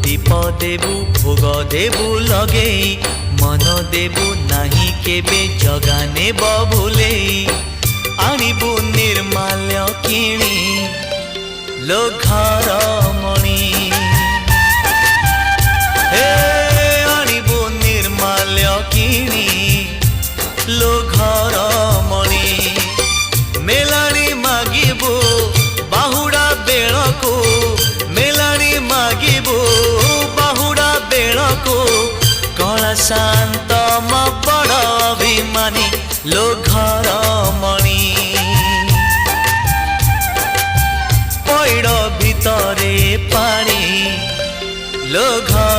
दीप देबु भोग देबु लगे मन देबु नाही केबे जगाने बभुले आनिबु निर्माल्य किणी लो घर मणि हे आनिबु निर्माल्य किणी लो घर मणि मेलाणी मागिबु बाहुड़ा बेलको मेलाणी मागिबु बाहुड़ा बेलको कला शांत म बड़ अभिमानी लो घर मणि पैड़ भितरे पानी लो घर